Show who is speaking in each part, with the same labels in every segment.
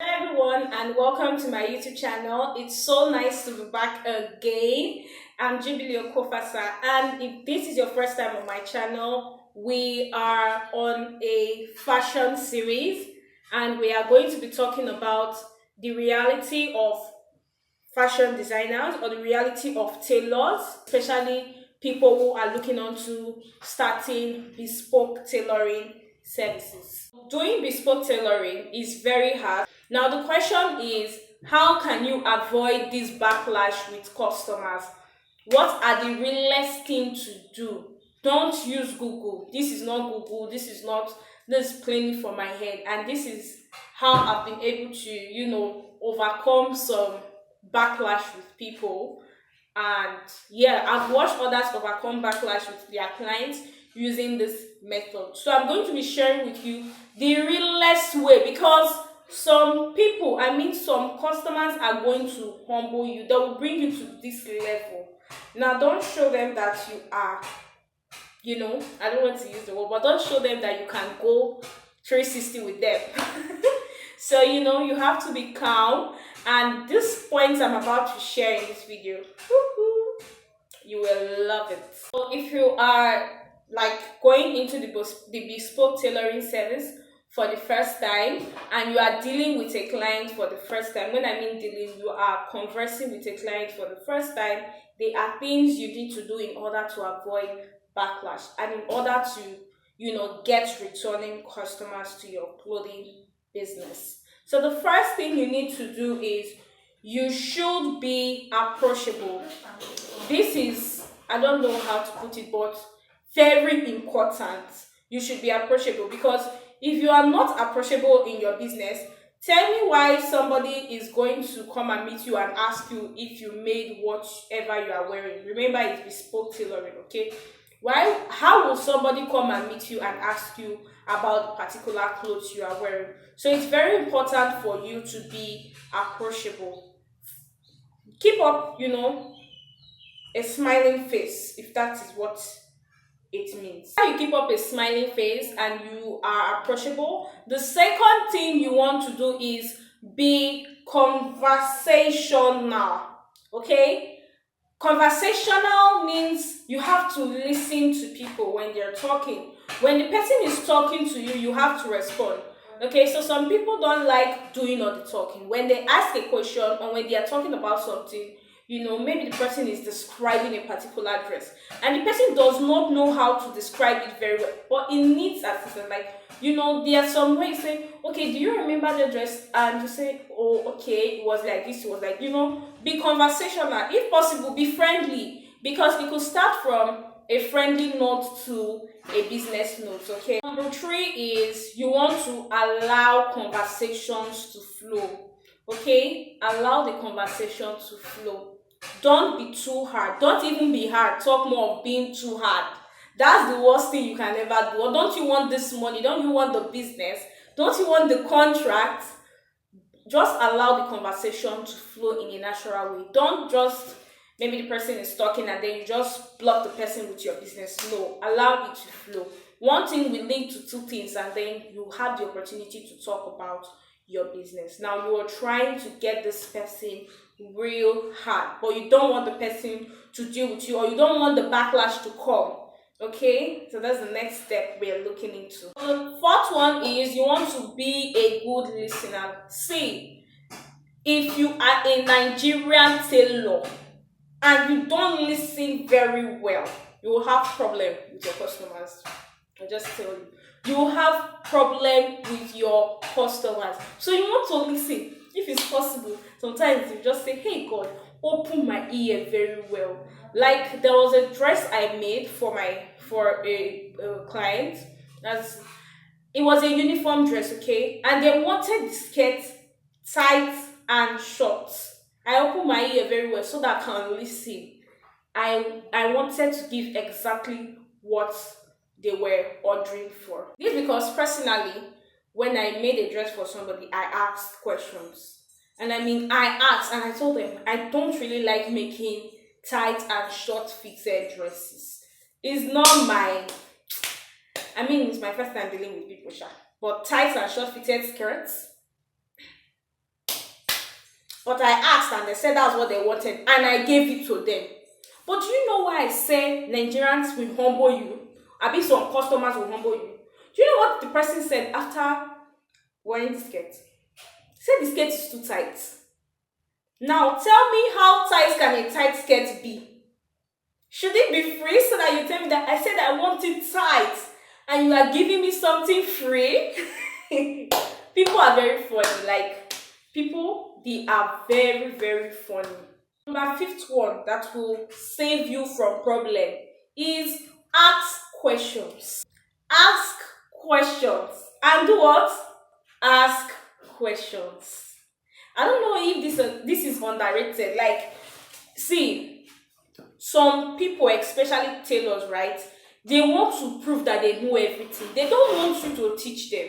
Speaker 1: Hello everyone and welcome to my YouTube channel. It's so nice to be back again. I'm Jubilee Okofasa, and if this is your first time on my channel, we are on a fashion series and we are going to be talking about the reality of fashion designers or the reality of tailors, especially people who are looking on to starting bespoke tailoring services. Doing bespoke tailoring is very hard. Now, the question is, how can you avoid this backlash with customers? What are the realest thing to do? Don't use Google. This is not Google. This is plainly from my head. And this is how I've been able to, overcome some backlash with people. And yeah, I've watched others overcome backlash with their clients using this method. So I'm going to be sharing with you the realest way, because some customers are going to humble you. They will bring you to this level. Now, don't show them that you are, I don't want to use the word, but don't show them that you can go 360 with them. So, you have to be calm. And these points I'm about to share in this video, you will love it. So if you are like going into the bespoke tailoring service for the first time, and you are dealing with a client for the first time, when I mean dealing, you are conversing with a client for the first time, there are things you need to do in order to avoid backlash and in order to, get returning customers to your clothing business. So the first thing you need to do is you should be approachable. This is, I don't know how to put it, but very important. You should be approachable, because if you are not approachable in your business, tell me why somebody is going to come and meet you and ask you if you made whatever you are wearing. Remember, it's bespoke tailoring, okay? How will somebody come and meet you and ask you about the particular clothes you are wearing? So it's very important for you to be approachable. Keep up, a smiling face, if that is what it means. How you keep up a smiling face and you are approachable, the second thing you want to do is be conversational. Okay? Conversational means you have to listen to people when they're talking. When the person is talking to you, you have to respond. Okay, so some people don't like doing all the talking. When they ask a question or when they are talking about something, maybe the person is describing a particular dress and the person does not know how to describe it very well, but it needs assistance. Like, there are some ways say, okay, do you remember the dress? And you say, oh, okay, it was like this, it was like, be conversational. If possible, be friendly, because it could start from a friendly note to a business note, okay? Number three is you want to allow conversations to flow, okay? Allow the conversation to flow. Don't be too hard. Don't even be hard. Talk more of being too hard. That's the worst thing you can ever do. Or don't you want this money? Don't you want the business? Don't you want the contract? Just allow the conversation to flow in a natural way. Don't just, maybe the person is talking and then you just block the person with your business. No, allow it to flow. One thing will link to two things, and then you have the opportunity to talk about your business. Now, you are trying to get this person real hard, but you don't want the person to deal with you, or you don't want the backlash to come. Okay, so that's the next step we are looking into. The fourth one is you want to be a good listener. See, if you are a Nigerian tailor and you don't listen very well, you will have problem with your customers. I just tell you, you will have problem with your customers. So you want to listen. If it's possible, sometimes you just say, hey God, open my ear very well. Like, there was a dress I made for a client. It was a uniform dress, okay, and they wanted the skirt tight and short. I opened my ear very well so that I can listen. I wanted to give exactly what they were ordering for. This because personally, when I made a dress for somebody, I asked questions. And I asked and I told them I don't really like making tight and short fitted dresses. It's not my, it's my first time dealing with people, sha. But tight and short fitted skirts, But I asked and they said that's what they wanted and I gave it to them. But do you know why I say Nigerians will humble you? I be some customers will humble you. Do you know what the person said after wearing the skirt? He said the skirt is too tight. Now tell me, how tight can a tight skirt be? Should it be free so that you tell me that I said I want it tight and you are giving me something free? People are very funny. Like, people, they are very, very funny. Number fifth one that will save you from problem is ask questions. Ask questions. And do what? Ask questions. I don't know if this is underrated. Like, see, some people, especially tailors, right? They want to prove that they know everything. They don't want you to teach them.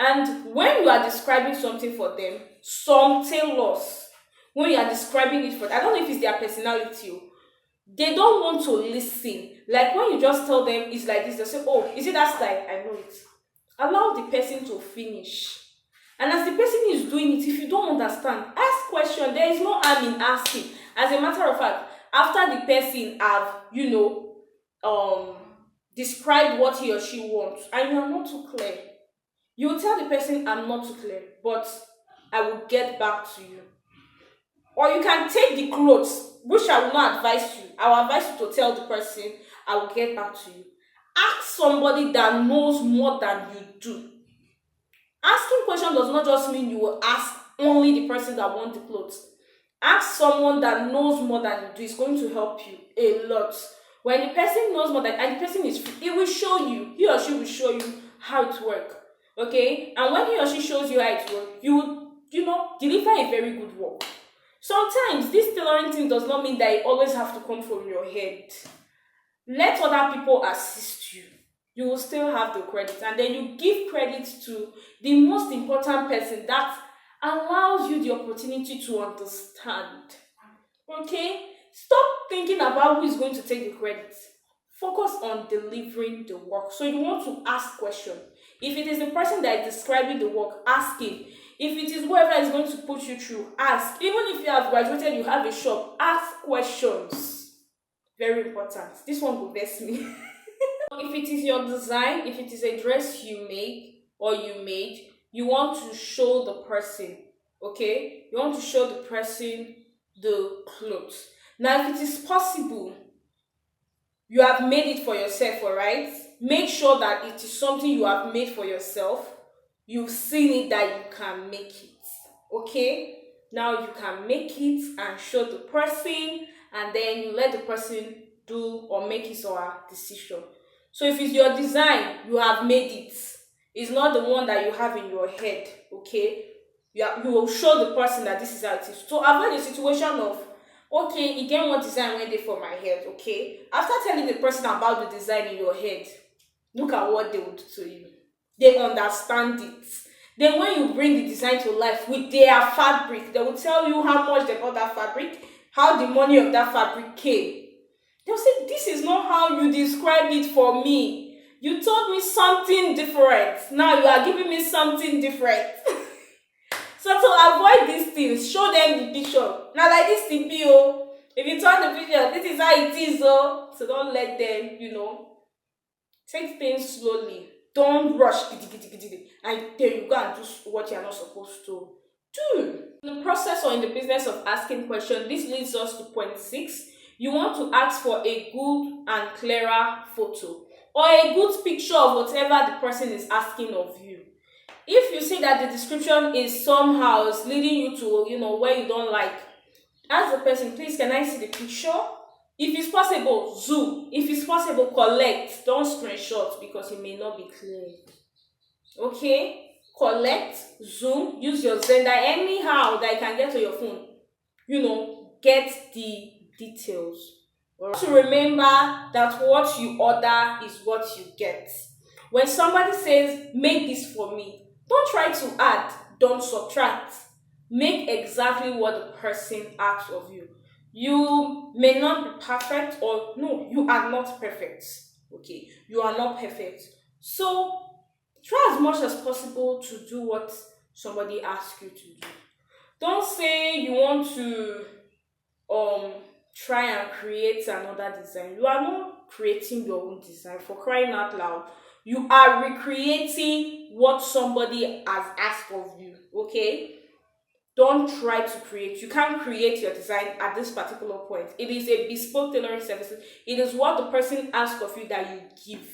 Speaker 1: And when you are describing something for them, some tailors, when you are describing it for them, I don't know if it's their personality, they don't want to listen. Like, when you just tell them it's like this, they say, oh, is it that style? I know it. Allow the person to finish. And as the person is doing it, if you don't understand, ask questions. There is no harm in asking. As a matter of fact, after the person have, described what he or she wants, and you are not too clear, you will tell the person, I'm not too clear, but I will get back to you. Or you can take the clothes, which I will not advise you. I will advise you to tell the person, I will get back to you. Ask somebody that knows more than you do. Asking questions does not just mean you will ask only the person that wants the clothes. Ask someone that knows more than you do. It's going to help you a lot. When the person knows more than, and the person is free, it will show you, he or she will show you how it works. Okay? And when he or she shows you how it works, you will, deliver a very good work. Sometimes this tailoring thing does not mean that it always have to come from your head. Let other people assist you. You will still have the credit, and then you give credit to the most important person that allows you the opportunity to understand. Okay? Stop thinking about who is going to take the credit. Focus on delivering the work. So you want to ask questions. If it is the person that is describing the work, ask him. If it is whoever is going to put you through, ask. Even if you have graduated, you have a shop, ask questions. Very important. This one will vex me. If it is your design, if it is a dress you make or you made, you want to show the person, okay? You want to show the person the clothes. Now, if it is possible, you have made it for yourself, all right? Make sure that it is something you have made for yourself. You've seen it that you can make it, okay? Now you can make it and show the person, and then you let the person do or make his or her decision. So if it's your design, you have made it. It's not the one that you have in your head, okay? You will show the person that this is how it is. To avoid the situation of, okay, again, what design went there for my head, okay? After telling the person about the design in your head, look at what they would do to you. They understand it. Then when you bring the design to life with their fabric, they will tell you how much they bought that fabric, how the money of that fabric came. They'll say, this is not how you described it for me. You told me something different. Now you are giving me something different. So to avoid these things, show them the picture. Now like this TPO, if you turn the picture, this is how it is. So don't let them, take things slowly. Don't rush. And then you go and do what you are not supposed to do. In the process or in the business of asking questions, this leads us to point 6. You want to ask for a good and clearer photo or a good picture of whatever the person is asking of you. If you see that the description is somehow leading you to, where you don't like, ask the person, please, can I see the picture? If it's possible, zoom. If it's possible, collect. Don't screenshot because it may not be clear. Okay? Collect, zoom, use your Zender anyhow that you can get to your phone. Get the details. To remember that what you order is what you get. When somebody says, make this for me, don't try to add, don't subtract. Make exactly what the person asks of you. You may not be perfect, or no, you are not perfect. Okay, you are not perfect. So try as much as possible to do what somebody asks you to do. Don't say you want to um try and create another design. You are not creating your own design, for crying out loud. You are recreating what somebody has asked of you. Okay, don't try to create. You can't create your design at this particular point. It is a bespoke tailoring service. It is what the person asks of you that you give.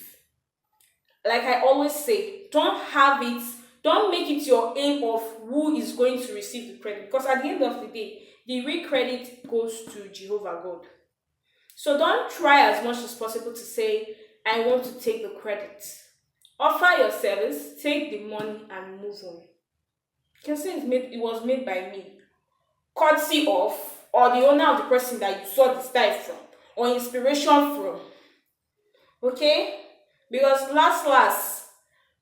Speaker 1: Like I always say, don't make it your aim of who is going to receive the credit, because at the end of the day, the real credit goes to Jehovah God. So don't try as much as possible to say, I want to take the credit. Offer your service, take the money, and move on. You can say it was made by me, courtesy of, or the owner of the person that you saw the style from, or inspiration from. Okay? Because last,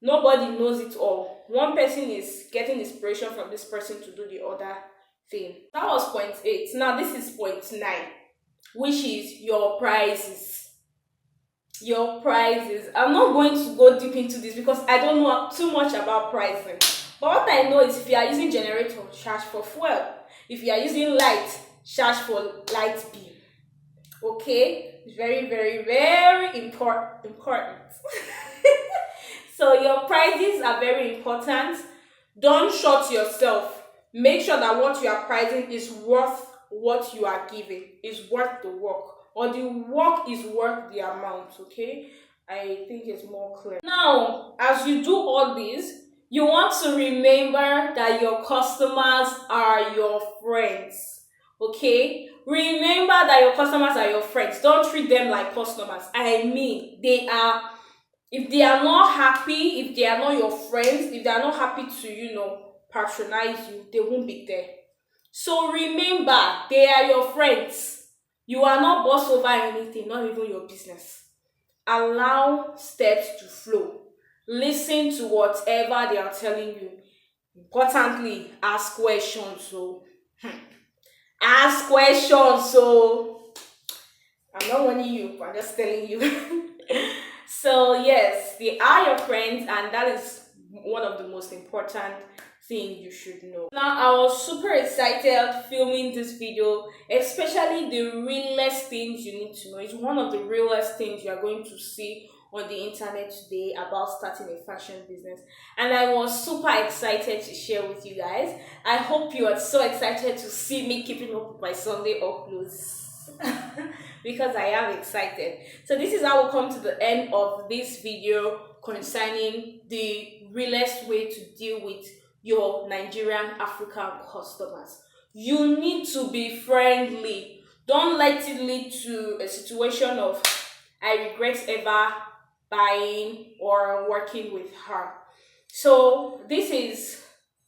Speaker 1: nobody knows it all. One person is getting inspiration from this person to do the other thing. That was point 8. Now this is point 9, which is your prices. Your prices. I'm not going to go deep into this because I don't know too much about pricing. But what I know is if you are using generator, charge for fuel. If you are using light, charge for light bill. Okay, it's very, very, very important. So your prices are very important. Don't short yourself. Make sure that what you are pricing is worth what you are giving, is worth the work, or the work is worth the amount. Okay, I think it's more clear now. As you do all this, you want to remember that your customers are your friends. Okay, remember that your customers are your friends. Don't treat them like customers. I mean, they are. If they are not happy, if they are not your friends, if they are not happy to patronize you, they won't be there. So remember, they are your friends. You are not boss over anything, not even your business. Allow steps to flow. Listen to whatever they are telling you. Importantly, ask questions. Ask questions. So I'm not warning you, I'm just telling you. So yes, they are your friends, and that is one of the most important thing you should know. Now, I was super excited filming this video, especially the realest things you need to know. It's one of the realest things you are going to see on the internet today about starting a fashion business, and I was super excited to share with you guys. I hope you are so excited to see me keeping up with my Sunday uploads. Because I am excited. So this is how we come to the end of this video concerning the realest way to deal with your Nigerian African customers. You need to be friendly. Don't let it lead to a situation of I regret ever buying or working with her. So this is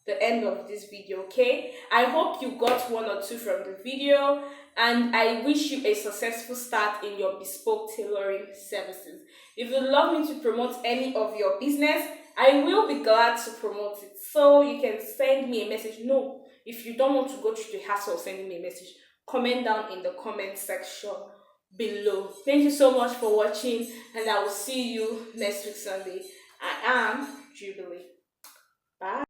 Speaker 1: the end of this video. Okay, I hope you got one or two from the video, and I wish you a successful start in your bespoke tailoring services. If you'd love me to promote any of your business, I will be glad to promote it. So you can send me a message. No, if you don't want to go through the hassle of sending me a message, comment down in the comment section below. Thank you so much for watching, and I will see you next week Sunday. I am Jubilee. Bye.